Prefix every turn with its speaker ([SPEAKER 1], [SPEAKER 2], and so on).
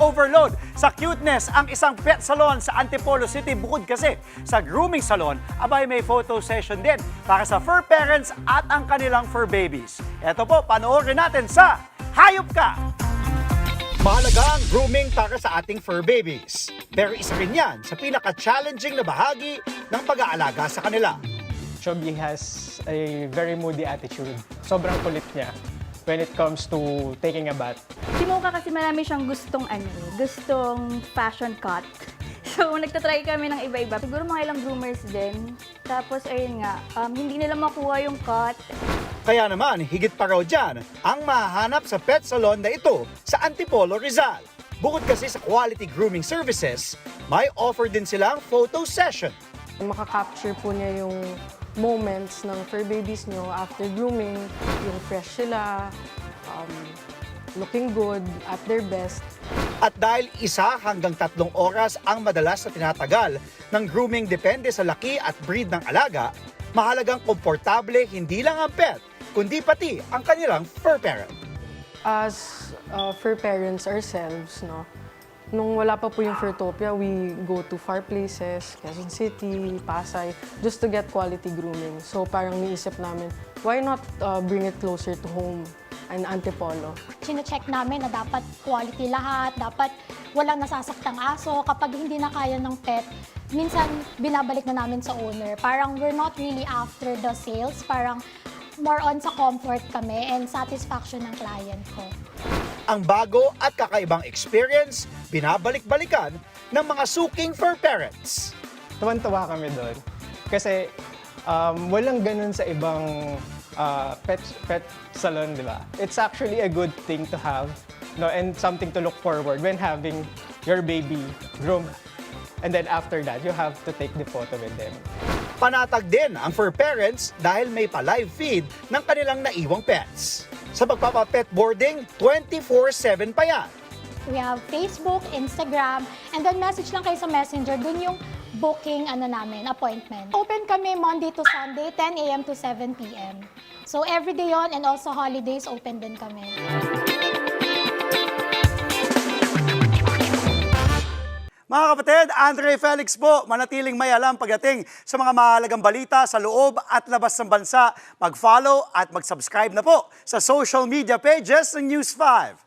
[SPEAKER 1] overload sa cuteness ang isang pet salon sa Antipolo City. Bukod kasi sa grooming salon, abay may photo session din para sa fur parents at ang kanilang fur babies. Ito po, panoorin natin sa Hayop Ka! Mahalaga ang grooming para sa ating fur babies. Pero isa rin yan sa pinaka-challenging na bahagi ng pag-aalaga sa kanila.
[SPEAKER 2] Chubby has a very moody attitude. Sobrang kulit niya when it comes to taking a bath.
[SPEAKER 3] Si Mocha kasi marami siyang gustong gustong fashion cut. So, nagtatry kami ng iba-iba. Siguro mga ilang groomers din. Tapos, ayun nga, hindi nila makuha yung cut.
[SPEAKER 1] Kaya naman, higit pa raw dyan ang mahahanap sa pet salon na ito sa Antipolo, Rizal. Bukod kasi sa quality grooming services, may offer din silang photo session.
[SPEAKER 4] Makaka-capture po niya yung moments ng fur babies nyo after grooming, yung fresh sila, looking good, at their best.
[SPEAKER 1] At dahil 1 hanggang 3 oras ang madalas na tinatagal ng grooming depende sa laki at breed ng alaga, mahalagang komportable hindi lang ang pet, kundi pati ang kanilang fur parent.
[SPEAKER 4] As fur parents ourselves, nung wala pa po yung Furtopia, we go to far places, Quezon City, Pasay, just to get quality grooming. So parang niisip namin, why not bring it closer to home in Antipolo?
[SPEAKER 5] Sine-check namin na dapat quality lahat, dapat walang nasasaktang aso. Kapag hindi na kaya ng pet, minsan binabalik na namin sa owner. Parang we're not really after the sales, parang more on sa comfort kami and satisfaction ng client ko.
[SPEAKER 1] Ang bago at kakaibang experience, binabalik-balikan ng mga suking fur parents.
[SPEAKER 2] Tuwan-tuwa kami doon. Kasi walang ganun sa ibang pet salon, di ba? It's actually a good thing to have, and something to look forward when having your baby groomed. And then after that, you have to take the photo with them.
[SPEAKER 1] Panatag din ang fur parents dahil may pa-live feed ng kanilang naiwang pets. Sa pagpapa-pet boarding, 24/7 pa yan.
[SPEAKER 5] We have Facebook, Instagram, and then message lang kayo sa Messenger. Dun yung booking namin, appointment. Open kami Monday to Sunday, 10 a.m. to 7 p.m. So everyday yon and also holidays open din kami.
[SPEAKER 1] Mga kapatid, Andre Felix po, manatiling may alam pagdating sa mga mahalagang balita sa loob at labas ng bansa. Mag-follow at mag-subscribe na po sa social media pages ng News 5.